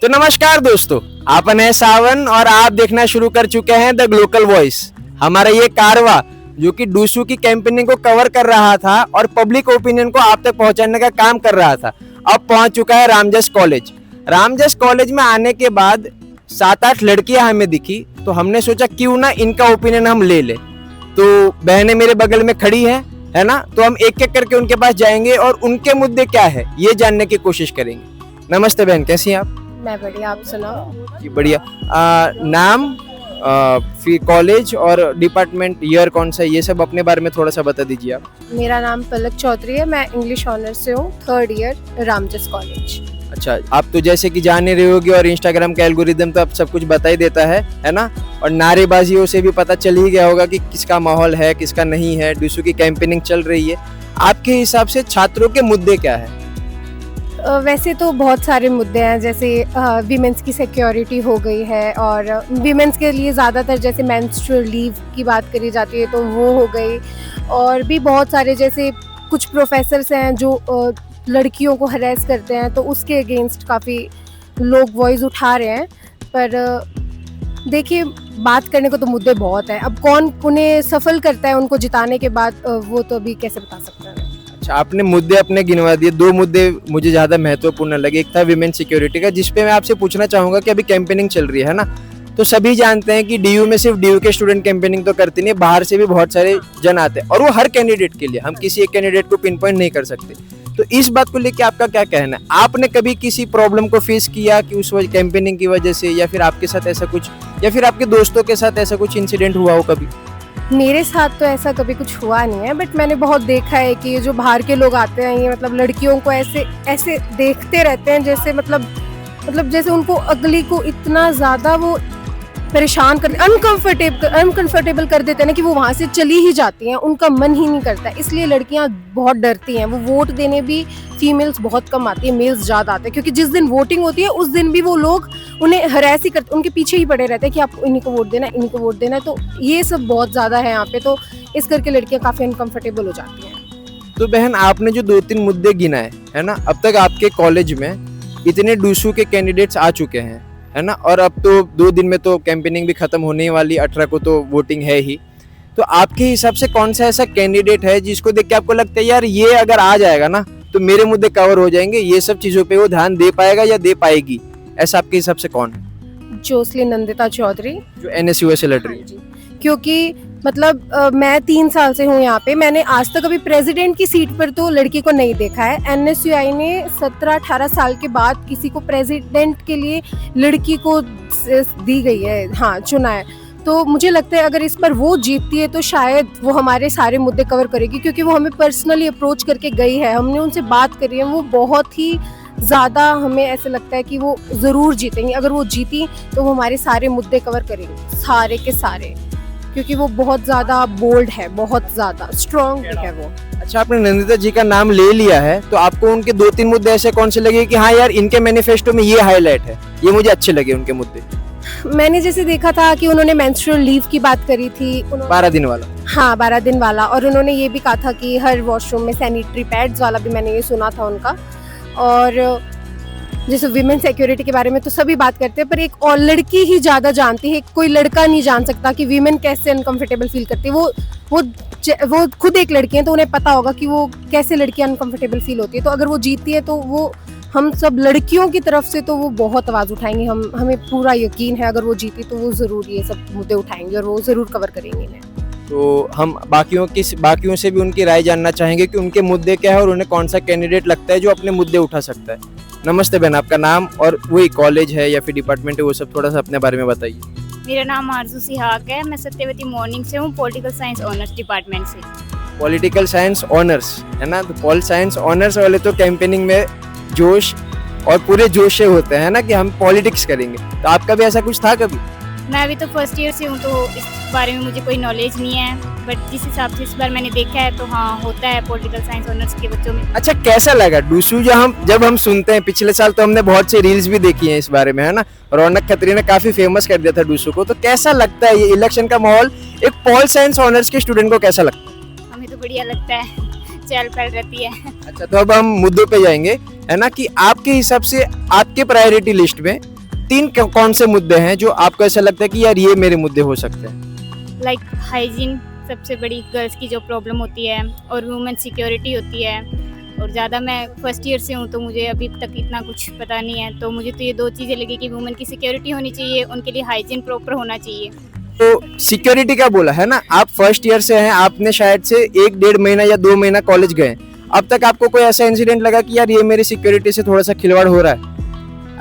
तो नमस्कार दोस्तों, आपन है सावन और आप देखना शुरू कर चुके हैं द ग्लोकल वॉइस। हमारा ये कारवा जो कि डूसू की कैंपेनिंग को कवर कर रहा था और पब्लिक ओपिनियन को आप तक पहुंचाने का काम कर रहा था, अब पहुंच चुका है रामजस कॉलेज। रामजस कॉलेज में आने के बाद 7-8 लड़कियां हमें दिखी, तो हमने सोचा क्यों ना इनका ओपिनियन हम ले ले। तो बहनें मेरे बगल में खड़ी है ना, तो हम एक एक करके उनके पास जाएंगे और उनके मुद्दे क्या है ये जानने की कोशिश करेंगे। नमस्ते बहन, कैसी हैं आप? मैं बढ़िया, आप सुनाओ। जी बढ़िया। नाम, फिर कॉलेज और डिपार्टमेंट, ईयर कौन सा है, ये सब अपने बारे में थोड़ा सा बता दीजिए आप। मेरा नाम पलक चौधरी है, मैं इंग्लिश ऑनर से हूँ, 3rd ईयर रामजस कॉलेज। अच्छा, आप तो जैसे कि जान ही रहे होगे और इंस्टाग्राम का एल्गोरिदम तो अब सब कुछ बता ही देता है ना, और नारेबाजियों से भी पता चल ही गया होगा कि किसका माहौल है किसका नहीं है। डूसू की कैंपेनिंग चल रही है, आपके हिसाब से छात्रों के मुद्दे क्या है? वैसे तो बहुत सारे मुद्दे हैं, जैसे वीमेंस की सिक्योरिटी हो गई है, और वीमेंस के लिए ज़्यादातर जैसे मेंस्ट्रुअल लीव की बात करी जाती है तो वो हो गई, और भी बहुत सारे जैसे कुछ प्रोफेसर्स हैं जो लड़कियों को हरेस करते हैं, तो उसके अगेंस्ट काफ़ी लोग वॉइस उठा रहे हैं। पर देखिए, बात करने को तो मुद्दे बहुत हैं, अब कौन उन्हें सफल करता है उनको जिताने के बाद, वो तो अभी कैसे बता सकता है। अच्छा, आपने मुद्दे अपने गिनवा दिए। 2 मुद्दे मुझे ज्यादा महत्वपूर्ण लगे। एक था विमेन सिक्योरिटी का, जिसपे मैं आपसे पूछना चाहूंगा कि अभी कैंपेनिंग चल रही है ना, तो सभी जानते हैं कि डीयू में सिर्फ डीयू के स्टूडेंट कैंपेनिंग तो करते नहीं, बाहर से भी बहुत सारे जन आते हैं, और वो हर कैंडिडेट के लिए, हम किसी एक कैंडिडेट को पिन पॉइंट नहीं कर सकते। तो इस बात को लेकर आपका क्या कहना है? आपने कभी किसी प्रॉब्लम को फेस किया कि उस वजह कैंपेनिंग की वजह से, या फिर आपके साथ ऐसा कुछ, या फिर आपके दोस्तों के साथ ऐसा कुछ इंसिडेंट हुआ हो कभी? मेरे साथ तो ऐसा कभी कुछ हुआ नहीं है, बट मैंने बहुत देखा है कि ये जो बाहर के लोग आते हैं, ये मतलब लड़कियों को ऐसे ऐसे देखते रहते हैं, जैसे मतलब जैसे उनको अगली को इतना ज़्यादा वो परेशान कर, अनकंफर्टेबल कर देते हैं ना, कि वो वहाँ से चली ही जाती हैं, उनका मन ही नहीं करता। इसलिए लड़कियाँ बहुत डरती हैं, वो वोट देने भी फीमेल्स बहुत कम आती है, मेल्स ज़्यादा आते हैं, क्योंकि जिस दिन वोटिंग होती है उस दिन भी वो लोग उन्हें हरास ही करते, उनके पीछे ही पड़े रहते हैं कि आप इन्हीं को वोट देना, इन्हीं को वोट देना है। तो ये सब बहुत ज़्यादा है यहाँ पे, तो इस करके लड़कियाँ काफ़ी अनकंफर्टेबल हो जाती हैं। तो बहन, आपने जो 2-3 मुद्दे गिनाए है ना, अब तक आपके कॉलेज में इतने डूसू के कैंडिडेट्स आ चुके हैं है ना, और अब तो 2 दिन में तो कैंपेनिंग भी खत्म होने वाली, 18 को तो वोटिंग है ही। तो आपके हिसाब से कौन सा ऐसा कैंडिडेट है जिसको देख के आपको लगता है यार ये अगर आ जाएगा ना तो मेरे मुद्दे कवर हो जाएंगे, ये सब चीजों पे वो ध्यान दे पाएगा या दे पाएगी, ऐसा आपके हिसाब से कौन है? जोसली नंदिता चौधरी, जो NSU से लड़ रही है। क्योंकि मतलब मैं 3 साल से हूँ यहाँ पे, मैंने आज तक अभी प्रेसिडेंट की सीट पर तो लड़की को नहीं देखा है। NSUI ने 17-18 साल के बाद किसी को प्रेसिडेंट के लिए लड़की को दी गई है, हाँ चुना है। तो मुझे लगता है अगर इस पर वो जीतती है तो शायद वो हमारे सारे मुद्दे कवर करेगी, क्योंकि वो हमें पर्सनली अप्रोच करके गई है, हमने उनसे बात करी है, वो बहुत ही ज़्यादा, हमें ऐसा लगता है कि वो ज़रूर जीतेंगी। अगर वो जीती तो वो हमारे सारे मुद्दे कवर करेंगे, सारे के सारे, क्योंकि वो बहुत ज़्यादा बोल्ड है, बहुत ज़्यादा स्ट्रॉन्ग है वो। अच्छा, आपने नंदिता जी का नाम ले लिया है, तो आपको उनके 2-3 मुद्दे ऐसे कौन से लगे कि हाँ यार इनके मैनिफेस्टो में ये हाईलाइट है, ये मुझे अच्छे लगे उनके मुद्दे? मैंने जैसे देखा था कि उन्होंने मेंस्ट्रुअल लीव की बात करी थी, 12 दिन वाला। हाँ, 12 दिन वाला, और उन्होंने ये भी कहा था कि हर वॉशरूम में सैनिटरी पैड्स वाला भी मैंने ये सुना था उनका। और जैसे विमेन सिक्योरिटी के बारे में तो सभी बात करते हैं, पर एक और लड़की ही ज़्यादा जानती है, कोई लड़का नहीं जान सकता कि वीमेन कैसे अनकंफर्टेबल फील करती है। वो खुद एक लड़की है, तो उन्हें पता होगा कि वो कैसे लड़की अनकंफर्टेबल फील होती है। तो अगर वो जीतती है तो वो हम सब लड़कियों की तरफ से तो वो बहुत आवाज़ उठाएंगी, हमें पूरा यकीन है अगर वो जीती तो वो ज़रूर ये सब मुद्दे उठाएंगे और वो ज़रूर कवर करेंगे इन्हें। तो हम बाकियों से भी उनकी राय जानना चाहेंगे कि उनके मुद्दे क्या है और उन्हें कौन सा कैंडिडेट लगता है जो अपने मुद्दे उठा सकता है। नमस्ते बहन, आपका नाम और वही कॉलेज है या फिर डिपार्टमेंट है, वो सब थोड़ा सा अपने बारे में बताइए। मेरा नाम आरजू सिहाग है, मैं सत्यवती मॉर्निंग से हूँ, पॉलिटिकल साइंस ऑनर्स डिपार्टमेंट से। पॉलिटिकल साइंस ऑनर्स है ना, तो पॉल साइंस ऑनर्स वाले तो कैंपेनिंग में जोश और पूरे जोश से होते हैं ना कि हम पॉलिटिक्स करेंगे, तो आपका भी ऐसा कुछ था कभी? मैं अभी तो फर्स्ट ईयर से हूँ, तो इस बारे में मुझे कोई नॉलेज नहीं है, बट जिस हिसाब से इस बार मैंने देखा है तो हाँ होता है पॉलिटिकल साइंस ऑनर्स के बच्चों में। अच्छा, कैसा लगा डूसू जब हम सुनते हैं? पिछले साल तो हमने बहुत से रील्स भी देखी हैं इस बारे में है ना, रौनक खत्री ने काफी फेमस कर दिया था डूसू को। तो कैसा लगता है ये इलेक्शन का माहौल एक पॉल साइंस ऑनर्स के स्टूडेंट को, कैसा लगता है? हमें तो बढ़िया लगता है, चहल पहल रहती है। अच्छा, तो अब हम मुद्दों पे जाएंगे, है ना, कि आपके हिसाब से आपके प्रायोरिटी लिस्ट में कौन से मुद्दे हैं जो आपको ऐसा लगता है कि यार ये मेरे मुद्दे हो सकते हैं? लाइक हाइजीन सबसे बड़ी गर्ल्स की जो प्रॉब्लम होती है, और वुमेन सिक्योरिटी होती है। और ज़्यादा मैं फर्स्ट ईयर से हूँ तो मुझे अभी तक इतना कुछ पता नहीं है, तो मुझे तो ये 2 चीज़ें लगी कि वुमेन की सिक्योरिटी होनी चाहिए, उनके लिए हाइजीन प्रॉपर होना चाहिए। तो सिक्योरिटी का बोला है ना, आप फर्स्ट ईयर से हैं, आपने शायद से 1-1.5 महीना या 2 महीना कॉलेज गए, अब तक आपको कोई ऐसा इंसिडेंट लगा कि यार ये मेरी सिक्योरिटी से थोड़ा सा खिलवाड़ हो रहा है?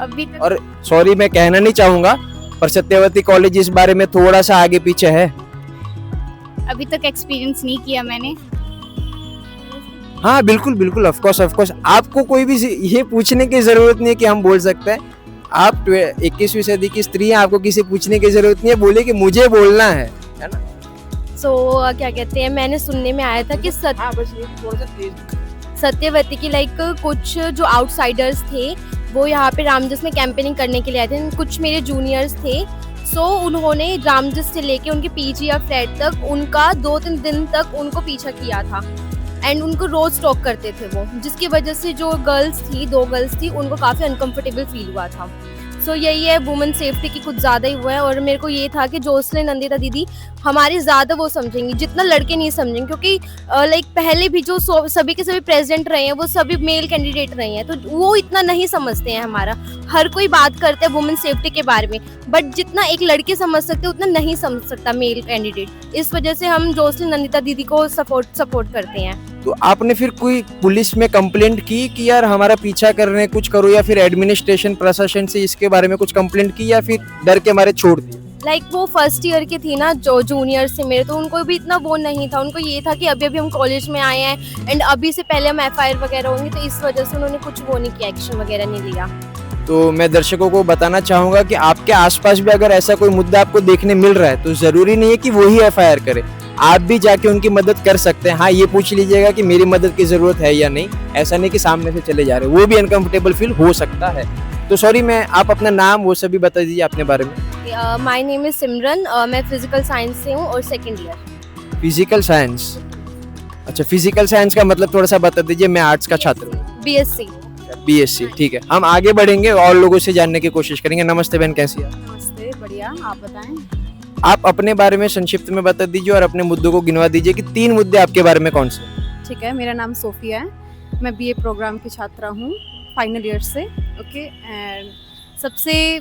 अभी तक और सॉरी मैं कहना नहीं चाहूंगा, पर सत्यवती कॉलेज इस बारे में थोड़ा सा आगे पीछे है। अभी तक एक्सपीरियंस नहीं किया मैंने। हाँ बिल्कुल बिल्कुल, ऑफ कोर्स आपको कोई भी ये पूछने की जरूरत नहीं है कि हम बोल सकते हैं, आप 21वीं सदी की स्त्री हैं, आपको किसी पूछने की जरूरत नहीं है, बोले कि मुझे बोलना है ना। क्या कहते हैं, मैंने सुनने में आया था कि सत्यवती की लाइक कुछ जो आउटसाइडर्स थे वो यहाँ पे रामजस में कैंपेनिंग करने के लिए आए थे, कुछ मेरे जूनियर्स थे। सो उन्होंने रामजस से लेके उनके पीजी या फ्लैट तक उनका 2-3 दिन तक उनको पीछा किया था, एंड उनको रोज स्टॉक करते थे वो, जिसकी वजह से जो गर्ल्स थी, 2 गर्ल्स थी, उनको काफ़ी अनकंफर्टेबल फील हुआ था। सो यही है, वुमेन सेफ्टी की कुछ ज़्यादा ही हुआ है। और मेरे को ये था कि जोसलिन नंदिता दीदी हमारी ज़्यादा वो समझेंगी जितना लड़के नहीं समझेंगे, क्योंकि लाइक पहले भी जो सभी के सभी प्रेसिडेंट रहे हैं वो सभी मेल कैंडिडेट रहे हैं, तो वो इतना नहीं समझते हैं हमारा। हर कोई बात करता है वुमेन सेफ्टी के बारे में, बट जितना एक लड़के समझ सकते हैं उतना नहीं समझ सकता मेल कैंडिडेट। इस वजह से हम जोसलिन नंदिता दीदी को सपोर्ट करते हैं। तो आपने फिर कोई पुलिस में कंप्लेंट की कि यार हमारा पीछा कर रहे हैं, कुछ करो, या फिर एडमिनिस्ट्रेशन प्रशासन से इसके बारे में कुछ कंप्लेंट की, या फिर डर के मारे छोड़ दिए? लाइक वो फर्स्ट ईयर के थी ना, जो जूनियर से मेरे, तो उनको भी इतना वो नहीं था, उनको ये था कि अभी अभी हम कॉलेज में आए हैं एंड अभी से पहले हम FIR वगैरह होंगे, तो इस वजह से उन्होंने कुछ वो नहीं किया, एक्शन वगैरह नहीं लिया। तो मैं दर्शकों को बताना चाहूंगा कि आपके आसपास भी अगर ऐसा कोई मुद्दा आपको देखने मिल रहा है तो जरूरी नहीं है कि वो ही FIR करे, आप भी जाके उनकी मदद कर सकते हैं। हाँ, ये पूछ लीजिएगा कि मेरी मदद की जरूरत है या नहीं, ऐसा नहीं कि सामने से चले जा रहे, वो भी अनकंफर्टेबल फील हो सकता है। तो सॉरी, मैं आप अपना नाम वो सभी बता दीजिए अपने बारे में। माय नेम इज सिमरन, मैं फिजिकल साइंस से हूँ और 2nd ईयर। फिजिकल साइंस, अच्छा फिजिकल साइंस का मतलब थोड़ा सा बता दीजिए। मैं आर्ट्स का छात्र हूँ। BSc, ठीक है। हम आगे बढ़ेंगे और लोगों से जानने की कोशिश करेंगे। नमस्ते बहन, कैसी है? नमस्ते, बढ़िया, आप बताएं। आप अपने बारे में संक्षिप्त में बता दीजिए और अपने मुद्दों को गिनवा दीजिए कि 3 मुद्दे आपके बारे में कौन से? ठीक है, मेरा नाम सोफिया है, मैं BA प्रोग्राम की छात्रा हूँ, फाइनल ईयर से। ओके, एंड सबसे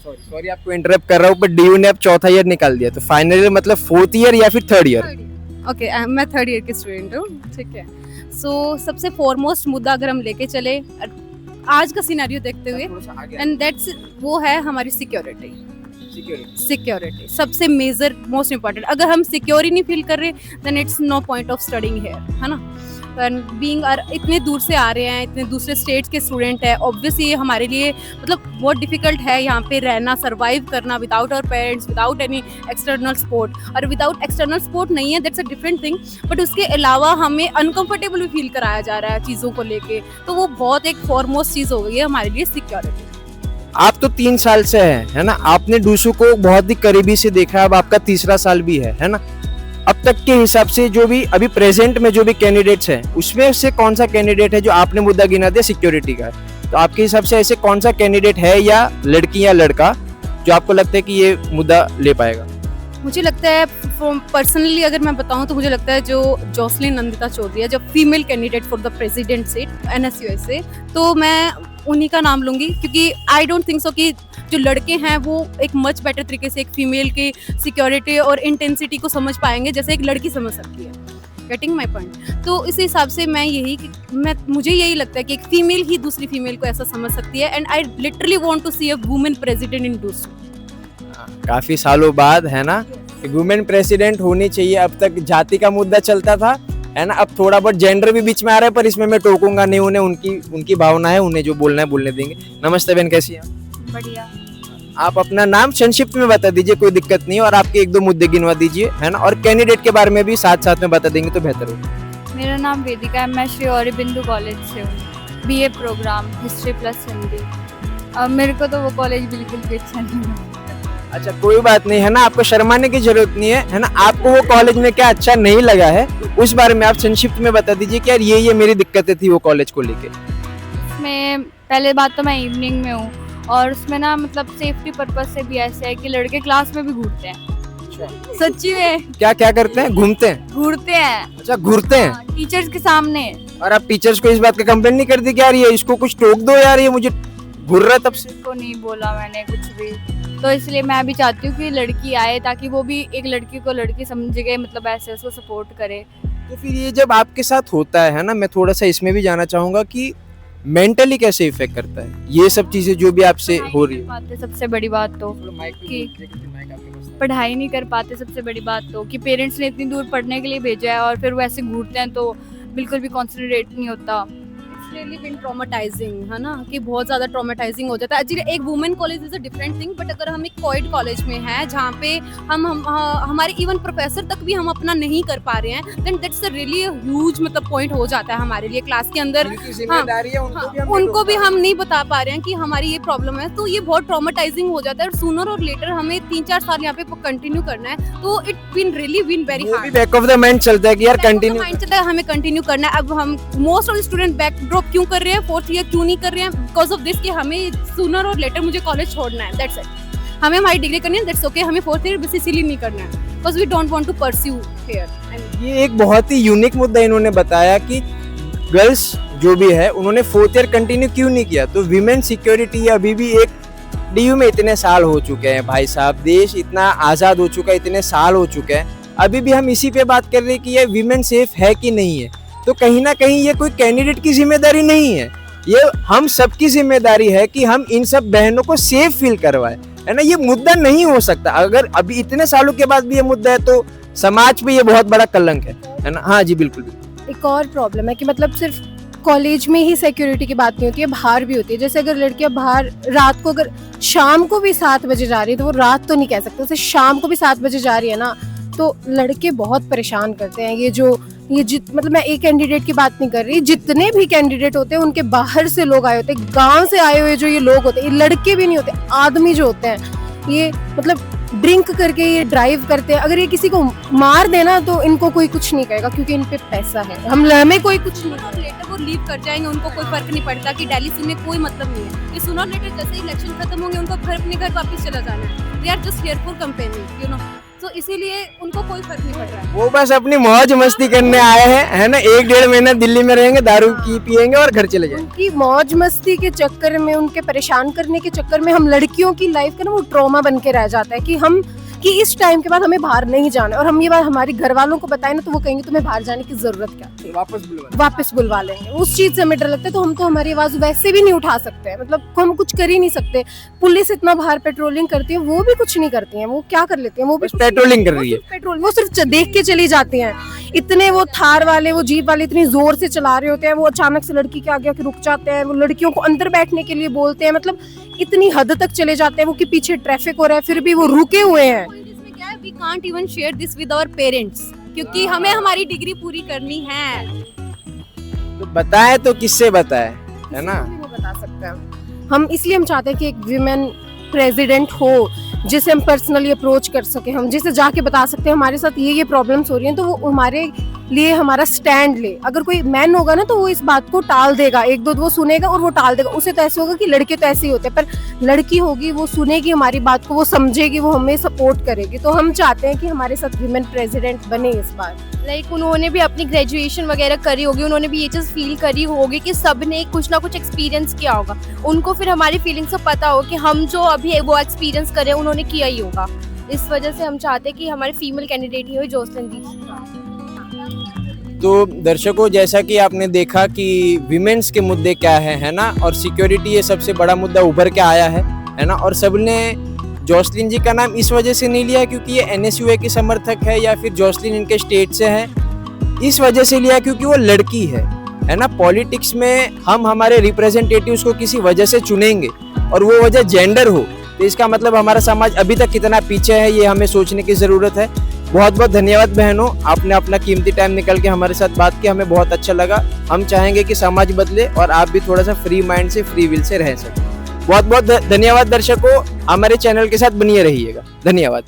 सॉरी आपको इंटरप्ट कर रहा हूँ, पर DU ने अब 4था ईयर निकाल दिया, तो फाइनल ईयर मतलब 4th ईयर या फिर 3rd ईयर? ओके, मैं 3rd ईयर की स्टूडेंट हूँ। ठीक है, सो सबसे फॉरमोस्ट मुद्दा अगर हम लेके चले आज का सिनेरियो देखते हुए, एंड दैट्स वो है हमारी सिक्योरिटी सबसे मेजर मोस्ट इम्पॉर्टेंट। अगर हम सिक्योर ही नहीं फील कर रहे then it's no point of studying here, है ना। बीइंग इतने दूर से आ रहे हैं, इतने दूसरे स्टेट्स के स्टूडेंट है, ऑब्वियसली ये हमारे लिए मतलब बहुत डिफिकल्ट है यहाँ पे रहना, सर्वाइव करना without our parents, without any external support. और विदाउट एक्सटर्नल सपोर्ट नहीं है, that's a different thing, but उसके अलावा हमें अनकंफर्टेबल भी फील कराया जा रहा है चीज़ों को लेके, तो वो बहुत एक फॉरमोस्ट चीज़ हो गई है हमारे लिए सिक्योरिटी। आप तो 3 साल से है ना, आपने डूसू को बहुत ही करीबी से देखा, अब आपका 3रा साल भी है ना। अब तक के हिसाब से जो भी अभी प्रेजेंट में जो भी कैंडिडेट्स हैं, उसमें से कौन सा कैंडिडेट है जो आपने मुद्दा गिना दिया सिक्योरिटी का, तो आपके हिसाब से ऐसे कौन सा कैंडिडेट है, या लड़की या लड़का, जो आपको लगता है कि ये मुद्दा ले पाएगा? मुझे लगता है पर्सनली अगर मैं बताऊं तो मुझे लगता है जो जोसलिन नंदिता चौधरी है, जो female candidate for the president seat NSUI से, तो मैं उन्हीं का नाम लूंगी, क्योंकि आई डोंट थिंक सो कि जो लड़के हैं वो एक मच बेटर तरीके से एक फीमेल की सिक्योरिटी और इंटेंसिटी को समझ पाएंगे जैसे एक लड़की समझ सकती है। Getting my point? तो इस हिसाब से मुझे यही लगता है कि एक फीमेल ही दूसरी फीमेल को ऐसा समझ सकती है, and I literally want to see a women president in DUSU. काफी सालों बाद है ना, वुमेन प्रेसिडेंट होनी चाहिए। अब तक जाति का मुद्दा चलता था, है ना, अब थोड़ा बहुत जेंडर भी बीच में आ रहा है, पर इसमें मैं टोकूंगा नहीं उन्हें, उनकी भावना है, उन्हें जो बोलना है बोलने देंगे। नमस्ते बहन, कैसी हैं? बढ़िया। आप अपना नाम संक्षिप्त में बता दीजिए, कोई दिक्कत नहीं, और आपके 1-2 मुद्दे गिनवा दीजिए, है ना, और कैंडिडेट के बारे में भी साथ साथ में बता देंगे तो बेहतर होगा। मेरा नाम वेदिका है, मैं श्री औरबिंदु कॉलेज से हूँ, BA programme history plus Hindi. अब मेरे को तो वो कॉलेज बिल्कुल भी अच्छा नहीं लगा। अच्छा, कोई बात नहीं, है ना, आपको शर्माने की जरूरत नहीं है ना। आपको वो कॉलेज में क्या अच्छा नहीं लगा है, उस बारे में आप संक्षिप्त में बता दीजिए कि यार ये मेरी दिक्कतें थी वो कॉलेज को लेके। उसमें पहले बात तो मैं इवनिंग में हूँ और उसमें ना मतलब सेफ्टी पर्पज से भी ऐसे है कि लड़के क्लास में भी घूरते हैं। सच्ची में क्या क्या करते हैं? घूमते हैं? घूरते हैं। अच्छा, घूरते हैं। टीचर्स के सामने। और आप टीचर्स को इस बात का कंप्लेंट नहीं करती कि यार ये इसको कुछ टोक दो यार, ये मुझे घूर रहा है तब से? को नहीं बोला मैंने कुछ भी, तो इसलिए मैं भी चाहती हूँ कि लड़की आए ताकि वो भी एक लड़की को लड़की समझ के मतलब ऐसे उसको सपोर्ट करे। तो फिर ये जब आपके साथ होता है ना, मैं थोड़ा सा इसमें भी जानना चाहूंगा कि मेंटली कैसे इफेक्ट करता है ये सब चीजें जो भी आपसे हो रही है? सबसे बड़ी बात तो पढ़ाई नहीं कर पाते, सबसे बड़ी बात तो कि पेरेंट्स ने इतनी दूर पढ़ने के लिए भेजा है और फिर वो ऐसे घूरते हैं तो बिल्कुल भी कॉन्सेंट्रेट नहीं होता। रियली बिन ट्रॉमेटाइजिंग, है ना, कि बहुत ज़्यादा ट्रॉमेटाइजिंग हो जाता है। एक्चुअली एक women college is a different thing, but अगर हम एक कोएड कॉलेज में हैं जहाँ पे हम हमारे इवन प्रोफेसर तक भी हम अपना नहीं कर पा रहे हैं, then that's a really huge मतलब पॉइंट हो जाता है हमारे लिए क्लास के अंदर। उनको भी हम नहीं बता पा रहे हैं कि हमारी ये प्रॉब्लम है, तो ये बहुत ट्रॉमेटाइजिंग हो जाता है और सूनर और लेटर हमें 3-4 साल यहाँ पे कंटिन्यू करना है, तो it been really been very hard. Back of the mind चलता है कि यार कंटिन्यू माइंड चलता है हमें कंटिन्यू करना है। अब हम most of the student back drop क्यों कर रहे हैं, 4th ईयर क्यों नहीं कर रहे हैं? बिकॉज ऑफ दिस कि हमें सूनर और लेटर मुझे कॉलेज छोड़ना है, दैट्स इट। हमें हमारी डिग्री करनी है, दैट्स ओके। हमें 4th ईयर बेसिकली नहीं करना है because we don't want to pursue here. ये एक बहुत ही यूनिक मुद्दा इन्होंने बताया कि गर्ल्स जो भी है उन्होंने 4th ईयर कंटिन्यू क्यों नहीं किया। तो विमेन सिक्योरिटी अभी भी एक डीयू में इतने साल हो चुके हैं भाई साहब, देश इतना आज़ाद हो चुका है, इतने साल हो चुके हैं, अभी भी हम इसी पे बात कर रहे हैं कि ये विमेन सेफ है कि नहीं है। तो कहीं ना कहीं ये कोई कैंडिडेट की जिम्मेदारी नहीं है, ये हम सबकी जिम्मेदारी है कि हम इन सब बहनों को सेफ फील करवाएं, है ना। ये मुद्दा नहीं हो सकता, अगर अभी इतने सालों के बाद भी ये मुद्दा है तो समाज पे ये बहुत बड़ा कलंक है ना। हाँ जी, बिल्कुल। एक और प्रॉब्लम है कि मतलब सिर्फ कॉलेज में ही सिक्योरिटी की बात नहीं होती है, बाहर भी होती है। जैसे अगर लड़कियां बाहर रात को, अगर शाम को भी 7 बजे जा रही है, तो वो रात तो नहीं कह सकते, उसे शाम को भी 7 बजे जा रही है ना, तो लड़के बहुत परेशान करते हैं। मतलब मैं एक कैंडिडेट की बात नहीं कर रही, जितने भी कैंडिडेट होते हैं उनके बाहर से लोग आए होते हैं, गांव से आए हुए जो ये लोग होते हैं, ये लड़के भी नहीं होते, आदमी जो होते हैं, ये मतलब ड्रिंक करके ये ड्राइव करते हैं। अगर ये किसी को मार देना तो इनको कोई कुछ नहीं कहेगा क्योंकि इन पे पैसा है, हमें कोई कुछ नहीं। और लेटर वो लीव कर जाएंगे, उनको कोई फर्क नहीं पड़ता कि दिल्ली से उन्हें कोई मतलब नहीं है। ये सुनो लेटर जैसे इलेक्शन खत्म होंगे उनको अपने घर वापस चला जाना है। They are just here for campaigning, you know, तो इसीलिए उनको कोई फर्क नहीं पड़ रहा है। वो बस अपनी मौज मस्ती करने आए हैं, है ना। 1-1.5 महीना दिल्ली में रहेंगे, दारू की पियेंगे और घर चले जाएंगे। उनकी मौज मस्ती के चक्कर में, उनके परेशान करने के चक्कर में हम लड़कियों की लाइफ का ना वो ट्रॉमा बन के रह जाता है कि इस टाइम के बाद हमें बाहर नहीं जाना है। और हम ये बात हमारे घर वालों को बताएं ना तो वो कहेंगे तुम्हें बाहर जाने की जरूरत क्या, वापस बुलवा लेंगे। उस चीज से हमें डर लगता है, तो हम तो हमारी आवाज वैसे भी नहीं उठा सकते हैं, मतलब हम कुछ कर ही नहीं सकते। पुलिस इतना बाहर पेट्रोलिंग करती है, वो भी कुछ नहीं करती है, वो क्या कर लेती है, वो भी पेट्रोलिंग कर रही है, पेट्रोल वो सिर्फ देख के चली जाती हैं। इतने वो थार वाले, वो जीप वाले इतनी जोर से चला रहे होते हैं, वो अचानक से लड़की के आगे आके रुक जाते हैं, वो लड़कियों को अंदर बैठने के लिए बोलते हैं, मतलब इतनी हद तक चले जाते हैं वो कि पीछे ट्रैफिक हो रहा है फिर भी वो रुके हुए हैं। We can't even share this with our parents क्योंकि हमें हमारी डिग्री पूरी करनी है। तो बताए तो किससे बताए, है ना। वो बता सकते हैं हम, इसलिए हम चाहते हैं कि एक विमेन प्रेसिडेंट हो जिसे हम पर्सनली अप्रोच कर सके, हम जिसे जाके बता सकते हैं हमारे साथ ये प्रॉब्लम्स हो रही हैं, तो वो हमारे लिए हमारा स्टैंड ले। अगर कोई मैन होगा ना तो वो इस बात को टाल देगा, 1-2 वो सुनेगा और वो टाल देगा। उसे तो ऐसे होगा कि लड़के तो ऐसे ही होते हैं, पर लड़की होगी वो सुनेगी हमारी बात को, वो समझेगी, वो हमें सपोर्ट करेगी। तो हम चाहते हैं कि हमारे साथ विमेन प्रेसिडेंट बने इस बार। लाइक उन्होंने भी अपनी ग्रेजुएशन वगैरह करी होगी, उन्होंने भी ये चीज़ फील करी होगी कि सब ने कुछ ना कुछ एक्सपीरियंस किया होगा, उनको फिर हमारी फीलिंग्स से पता हो कि हम जो अभी वो एक्सपीरियंस करें उन्होंने किया ही होगा। इस वजह से हम चाहते हैं कि हमारे फीमेल कैंडिडेट ही हो जोसलिन दीदी। तो दर्शकों, जैसा कि आपने देखा कि विमेंस के मुद्दे क्या है ना, और सिक्योरिटी ये सबसे बड़ा मुद्दा उभर के आया है ना। और सबने जोसलिन जी का नाम इस वजह से नहीं लिया क्योंकि ये NSUA की समर्थक है या फिर जोसलिन इनके स्टेट से है, इस वजह से लिया क्योंकि वो लड़की है ना। पॉलिटिक्स में हम हमारे रिप्रेजेंटेटिव्स को किसी वजह से चुनेंगे और वो वजह जेंडर हो, तो इसका मतलब हमारा समाज अभी तक कितना पीछे है, ये हमें सोचने की ज़रूरत है। बहुत बहुत धन्यवाद बहनों, आपने अपना कीमती टाइम निकल के हमारे साथ बात की, हमें बहुत अच्छा लगा। हम चाहेंगे कि समाज बदले और आप भी थोड़ा सा फ्री माइंड से, फ्री विल से रह सकें। बहुत बहुत धन्यवाद दर्शकों, हमारे चैनल के साथ बनिए रहिएगा। धन्यवाद।